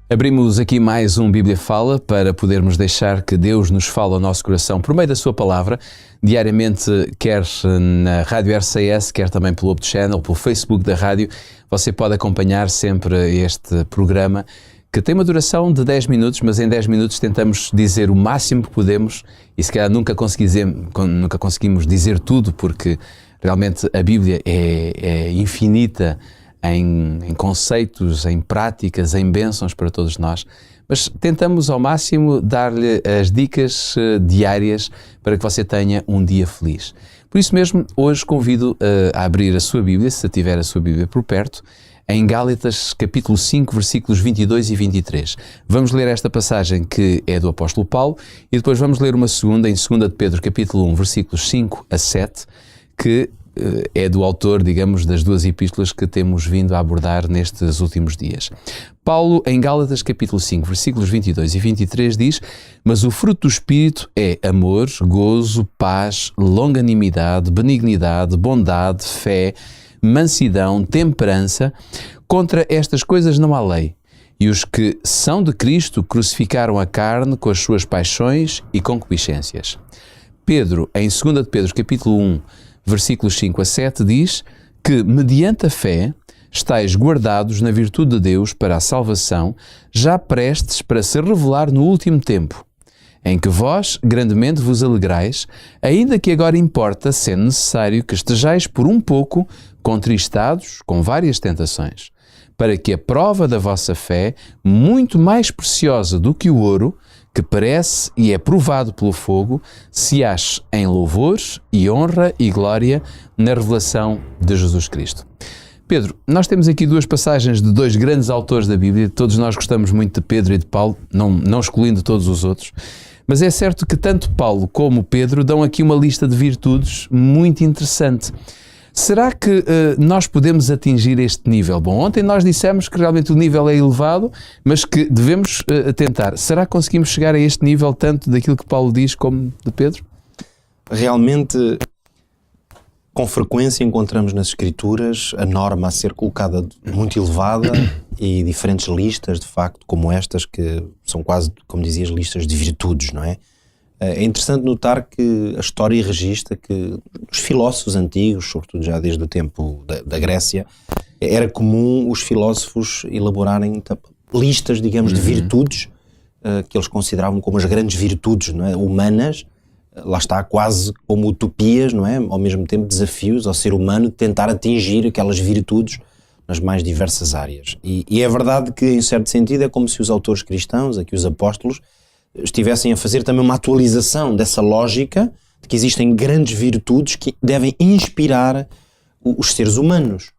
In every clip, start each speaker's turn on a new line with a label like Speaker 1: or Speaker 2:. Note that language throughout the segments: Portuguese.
Speaker 1: Abrimos aqui mais um Bíblia Fala para podermos deixar que Deus nos fale ao nosso coração por meio da sua palavra, diariamente, quer na Rádio RCS, quer também pelo Hope Channel, pelo Facebook da rádio. Você pode acompanhar sempre este programa que tem uma duração de 10 minutos, mas em 10 minutos tentamos dizer o máximo que podemos e se calhar nunca conseguimos dizer tudo, porque realmente a Bíblia é infinita em conceitos, em práticas, em bênçãos para todos nós, mas tentamos ao máximo dar-lhe as dicas diárias para que você tenha um dia feliz. Por isso mesmo, hoje convido a abrir a sua Bíblia, se tiver a sua Bíblia por perto, em Gálatas capítulo 5, versículos 22 e 23. Vamos ler esta passagem que é do apóstolo Paulo e depois vamos ler uma segunda, em 2 de Pedro capítulo 1, versículos 5 a 7, que é do autor, digamos, das duas epístolas que temos vindo a abordar nestes últimos dias. Paulo, em Gálatas capítulo 5, versículos 22 e 23, diz: "Mas o fruto do Espírito é amor, gozo, paz, longanimidade, benignidade, bondade, fé, mansidão, temperança. Contra estas coisas não há lei. E os que são de Cristo crucificaram a carne com as suas paixões e concupiscências." Pedro, em 2 de Pedro capítulo 1, versículos 5 a 7, diz que, mediante a fé, estáis guardados na virtude de Deus para a salvação, já prestes para se revelar no último tempo, em que vós grandemente vos alegrais, ainda que agora importa, sendo necessário, que estejais por um pouco contristados com várias tentações, para que a prova da vossa fé, muito mais preciosa do que o ouro, que perece e é provado pelo fogo, se ache em louvores e honra e glória na revelação de Jesus Cristo. Pedro, nós temos aqui duas passagens de dois grandes autores da Bíblia. Todos nós gostamos muito de Pedro e de Paulo, não excluindo todos os outros. Mas é certo que tanto Paulo como Pedro dão aqui uma lista de virtudes muito interessante. Será que nós podemos atingir este nível? Bom, ontem nós dissemos que realmente o nível é elevado, mas que devemos tentar. Será que conseguimos chegar a este nível tanto daquilo que Paulo diz como de Pedro?
Speaker 2: Realmente, com frequência encontramos nas Escrituras a norma a ser colocada muito elevada e diferentes listas, de facto, como estas, que são quase, como dizias, listas de virtudes, não é? É interessante notar que a história registra que os filósofos antigos, sobretudo já desde o tempo da Grécia, era comum os filósofos elaborarem listas, digamos, de virtudes que eles consideravam como as grandes virtudes, não é? Humanas, lá está, quase como utopias, não é? Ao mesmo tempo desafios ao ser humano de tentar atingir aquelas virtudes nas mais diversas áreas. E é verdade que, em certo sentido, é como se os autores cristãos, aqui os apóstolos, estivessem a fazer também uma atualização dessa lógica de que existem grandes virtudes que devem inspirar os seres humanos.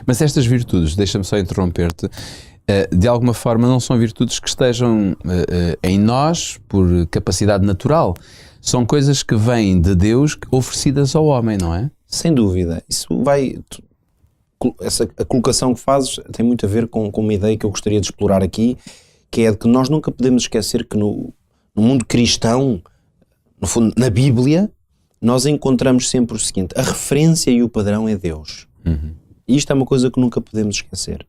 Speaker 1: Mas estas virtudes, deixa-me só interromper-te, de alguma forma não são virtudes que estejam em nós por capacidade natural. São coisas que vêm de Deus oferecidas ao homem, não é?
Speaker 2: Sem dúvida. Isso a colocação que fazes tem muito a ver com uma ideia que eu gostaria de explorar aqui, que é de que nós nunca podemos esquecer que no mundo cristão, no fundo, na Bíblia, nós encontramos sempre o seguinte: a referência e o padrão é Deus. E isto é uma coisa que nunca podemos esquecer.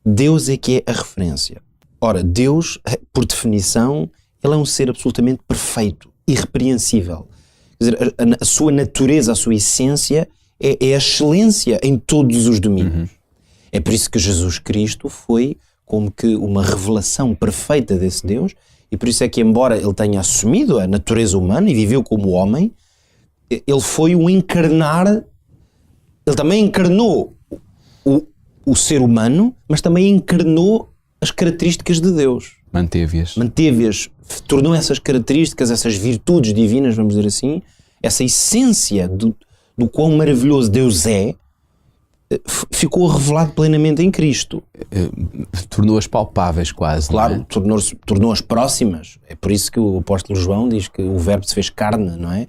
Speaker 2: Deus é que é a referência. Ora, Deus, por definição, ele é um ser absolutamente perfeito, irrepreensível. Quer dizer, a sua natureza, a sua essência é a excelência em todos os domínios. É por isso que Jesus Cristo foi como que uma revelação perfeita desse Deus, e por isso é que, embora ele tenha assumido a natureza humana e viveu como homem, ele foi o encarnar, ele também encarnou o ser humano, mas também encarnou as características de Deus. Manteve-as, tornou essas características, essas virtudes divinas, vamos dizer assim, essa essência do quão maravilhoso Deus é, ficou revelado plenamente em Cristo.
Speaker 1: Tornou-as palpáveis quase,
Speaker 2: claro,
Speaker 1: não é?
Speaker 2: Tornou-as próximas. É por isso que o apóstolo João diz que o verbo se fez carne, não é?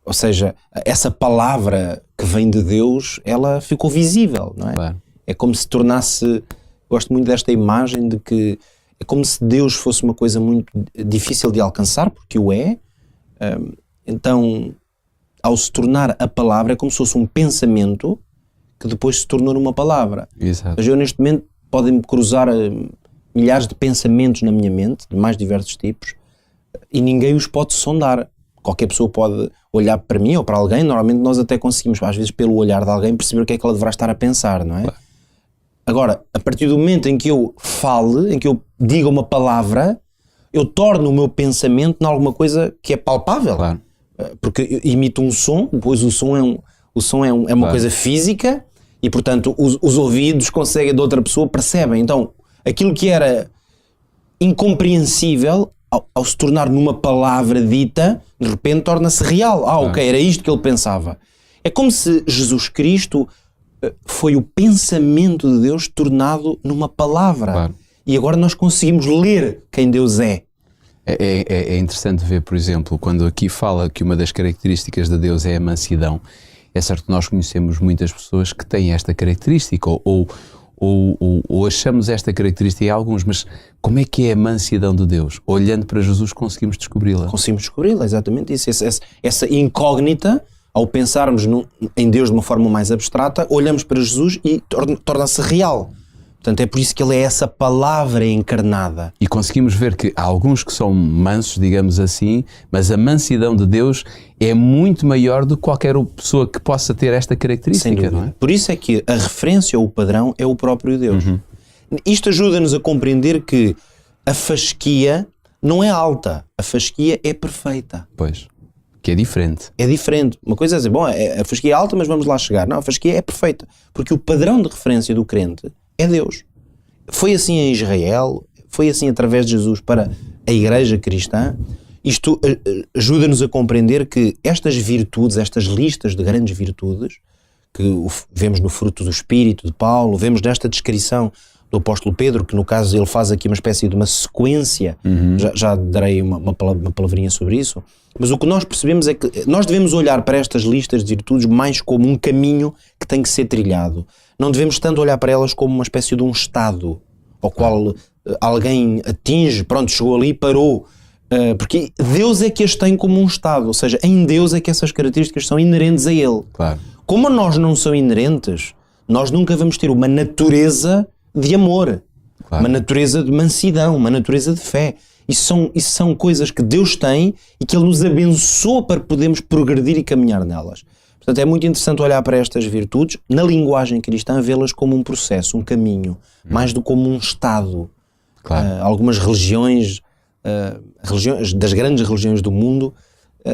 Speaker 2: Ou seja, essa palavra que vem de Deus, ela ficou visível, não é?
Speaker 1: Claro.
Speaker 2: É como se tornasse, gosto muito desta imagem de que é como se Deus fosse uma coisa muito difícil de alcançar, porque o é. Então, ao se tornar a palavra, é como se fosse um pensamento que depois se tornou numa palavra.
Speaker 1: Exato.
Speaker 2: Mas eu neste momento podem cruzar milhares de pensamentos na minha mente, de mais diversos tipos, e ninguém os pode sondar. Qualquer pessoa pode olhar para mim ou para alguém, normalmente nós até conseguimos, às vezes pelo olhar de alguém, perceber o que é que ela deverá estar a pensar, não é? Claro. Agora, a partir do momento em que eu fale, em que eu diga uma palavra, eu torno o meu pensamento em alguma coisa que é palpável. Claro. Porque eu imito um som, pois o som é uma claro. Coisa física e, portanto, os ouvidos conseguem de outra pessoa, percebem. Então, aquilo que era incompreensível, ao se tornar numa palavra dita, de repente torna-se real. Ok, era isto que ele pensava. É como se Jesus Cristo foi o pensamento de Deus tornado numa palavra. Claro. E agora nós conseguimos ler quem Deus é.
Speaker 1: É interessante ver, por exemplo, quando aqui fala que uma das características de Deus é a mansidão. É certo que nós conhecemos muitas pessoas que têm esta característica ou achamos esta característica em alguns, mas como é que é a mansidão de Deus? Olhando para Jesus conseguimos descobri-la.
Speaker 2: Conseguimos descobri-la, exatamente isso. Essa incógnita, ao pensarmos em Deus de uma forma mais abstrata, olhamos para Jesus e torna-se real. Portanto, é por isso que ele é essa palavra encarnada.
Speaker 1: E conseguimos ver que há alguns que são mansos, digamos assim, mas a mansidão de Deus é muito maior do que qualquer pessoa que possa ter esta característica, não é?
Speaker 2: Por isso é que a referência ou o padrão é o próprio Deus. Uhum. Isto ajuda-nos a compreender que a fasquia não é alta, a fasquia é perfeita.
Speaker 1: Pois, que é diferente.
Speaker 2: É diferente. Uma coisa é dizer, bom, a fasquia é alta, mas vamos lá chegar. Não, a fasquia é perfeita, porque o padrão de referência do crente é Deus. Foi assim em Israel, foi assim através de Jesus para a igreja cristã. Isto ajuda-nos a compreender que estas virtudes, estas listas de grandes virtudes, que vemos no fruto do Espírito de Paulo, vemos nesta descrição do apóstolo Pedro, que no caso ele faz aqui uma espécie de uma sequência, já darei uma palavrinha sobre isso, mas o que nós percebemos é que nós devemos olhar para estas listas de virtudes mais como um caminho que tem que ser trilhado. Não devemos tanto olhar para elas como uma espécie de um estado ao qual alguém atinge, pronto, chegou ali e parou. Porque Deus é que as tem como um estado, ou seja, em Deus é que essas características são inerentes a Ele.
Speaker 1: Claro.
Speaker 2: Como a nós não são inerentes, nós nunca vamos ter uma natureza de amor, claro. Uma natureza de mansidão, uma natureza de fé. Isso são coisas que Deus tem e que Ele nos abençoa para podermos progredir e caminhar nelas. Portanto, é muito interessante olhar para estas virtudes, na linguagem cristã, vê-las como um processo, um caminho, mais do que como um estado. Claro. Algumas religiões, das grandes religiões do mundo,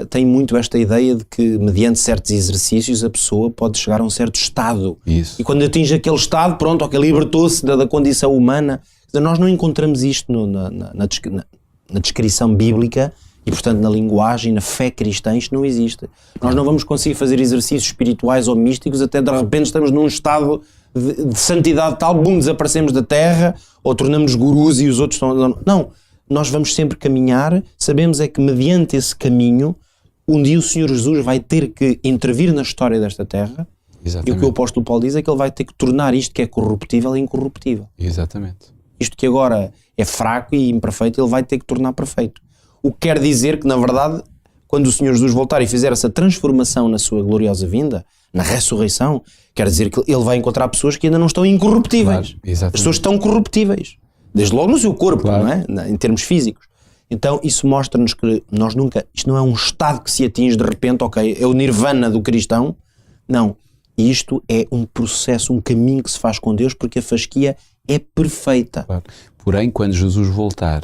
Speaker 2: têm muito esta ideia de que, mediante certos exercícios, a pessoa pode chegar a um certo estado.
Speaker 1: Isso.
Speaker 2: E quando atinge aquele estado, pronto, ok, libertou-se da condição humana. Nós não encontramos isto na descrição bíblica. E, portanto, na linguagem, na fé cristã, isto não existe. Nós não vamos conseguir fazer exercícios espirituais ou místicos até de repente estamos num estado de santidade tal, bum, desaparecemos da terra, ou tornamos gurus e os outros estão... Não, nós vamos sempre caminhar, sabemos é que mediante esse caminho, um dia o Senhor Jesus vai ter que intervir na história desta terra. Exatamente. E o que o apóstolo Paulo diz é que ele vai ter que tornar isto que é corruptível incorruptível.
Speaker 1: Exatamente.
Speaker 2: Isto que agora é fraco e imperfeito, ele vai ter que tornar perfeito. O que quer dizer que, na verdade, quando o Senhor Jesus voltar e fizer essa transformação na sua gloriosa vinda, na ressurreição, quer dizer que ele vai encontrar pessoas que ainda não estão incorruptíveis.
Speaker 1: Claro,
Speaker 2: as pessoas estão corruptíveis. Desde logo no seu corpo, claro. Não é? Em termos físicos. Então, isso mostra-nos que nós nunca... Isto não é um estado que se atinge de repente, ok, é o nirvana do cristão. Não. Isto é um processo, um caminho que se faz com Deus, porque a fasquia é perfeita.
Speaker 1: Claro. Porém, quando Jesus voltar...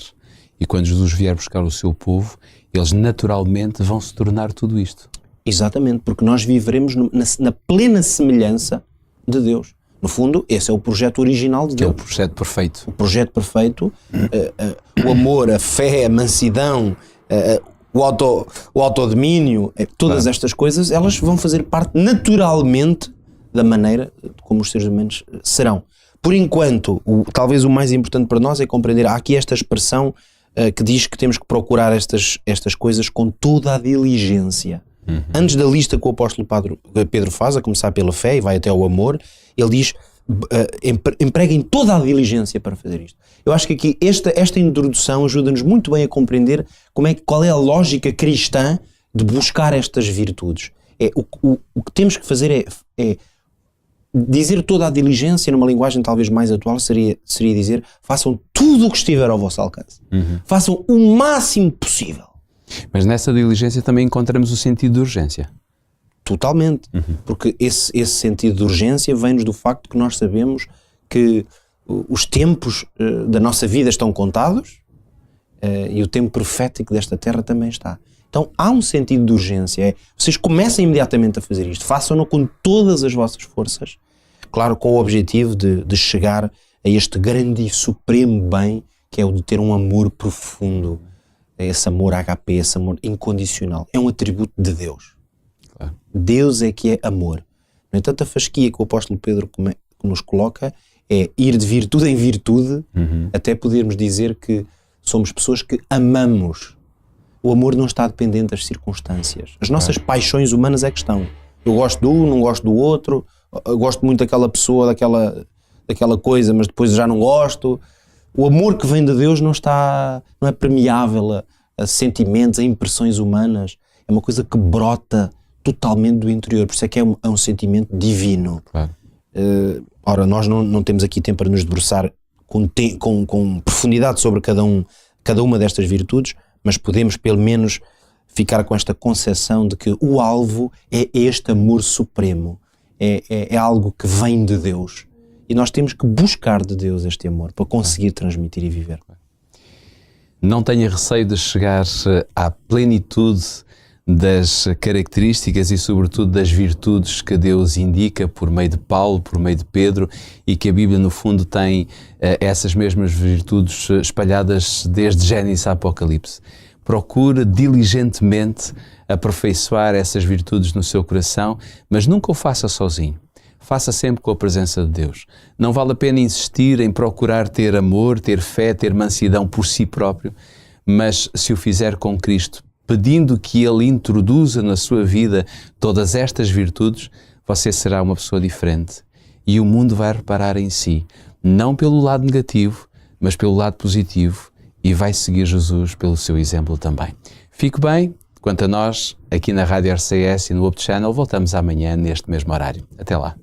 Speaker 1: E quando Jesus vier buscar o seu povo, eles naturalmente vão se tornar tudo isto.
Speaker 2: Exatamente, porque nós viveremos na plena semelhança de Deus. No fundo, esse é o projeto original de Deus.
Speaker 1: É o projeto perfeito.
Speaker 2: O projeto perfeito, o amor, a fé, a mansidão, o autodomínio, todas estas coisas, elas vão fazer parte naturalmente da maneira como os seres humanos serão. Por enquanto, talvez o mais importante para nós é compreender, há aqui esta expressão que diz que temos que procurar estas coisas com toda a diligência. Uhum. Antes da lista que o apóstolo Pedro faz, a começar pela fé e vai até o amor, ele diz, empreguem toda a diligência para fazer isto. Eu acho que aqui esta introdução ajuda-nos muito bem a compreender qual é a lógica cristã de buscar estas virtudes. O que temos que fazer é dizer toda a diligência, numa linguagem talvez mais atual, seria dizer: façam tudo o que estiver ao vosso alcance. Façam o máximo possível.
Speaker 1: Mas nessa diligência também encontramos o sentido de urgência.
Speaker 2: Totalmente. Porque esse sentido de urgência vem-nos do facto que nós sabemos que os tempos da nossa vida estão contados e o tempo profético desta terra também está. Então há um sentido de urgência. Vocês comecem imediatamente a fazer isto. Façam-no com todas as vossas forças. Claro, com o objetivo de chegar a este grande e supremo bem, que é o de ter um amor profundo. Esse amor HP, esse amor incondicional. É um atributo de Deus. Claro. Deus é que é amor. No entanto, a fasquia que o apóstolo Pedro nos coloca é ir de virtude em virtude, até podermos dizer que somos pessoas que amamos. O amor não está dependente das circunstâncias. As nossas paixões humanas é que estão. Eu gosto de um, não gosto do outro. Eu gosto muito daquela pessoa, daquela coisa, mas depois já não gosto. O amor que vem de Deus não é permeável a sentimentos, a impressões humanas. É uma coisa que brota totalmente do interior. Por isso é que é um sentimento divino. Claro. Ora, nós não temos aqui tempo para nos debruçar com profundidade sobre cada uma destas virtudes, mas podemos pelo menos ficar com esta concepção de que o alvo é este amor supremo. É algo que vem de Deus. E nós temos que buscar de Deus este amor para conseguir transmitir e viver.
Speaker 1: Não tenha receio de chegar à plenitude das características e sobretudo das virtudes que Deus indica por meio de Paulo, por meio de Pedro, e que a Bíblia no fundo tem essas mesmas virtudes espalhadas desde Gênesis a Apocalipse. Procure diligentemente aperfeiçoar essas virtudes no seu coração, mas nunca o faça sozinho. Faça sempre com a presença de Deus. Não vale a pena insistir em procurar ter amor, ter fé, ter mansidão por si próprio, mas se o fizer com Cristo, pedindo que Ele introduza na sua vida todas estas virtudes, você será uma pessoa diferente. E o mundo vai reparar em si, não pelo lado negativo, mas pelo lado positivo, e vai seguir Jesus pelo seu exemplo também. Fique bem. Quanto a nós, aqui na Rádio RCS e no Hope Channel, voltamos amanhã neste mesmo horário. Até lá.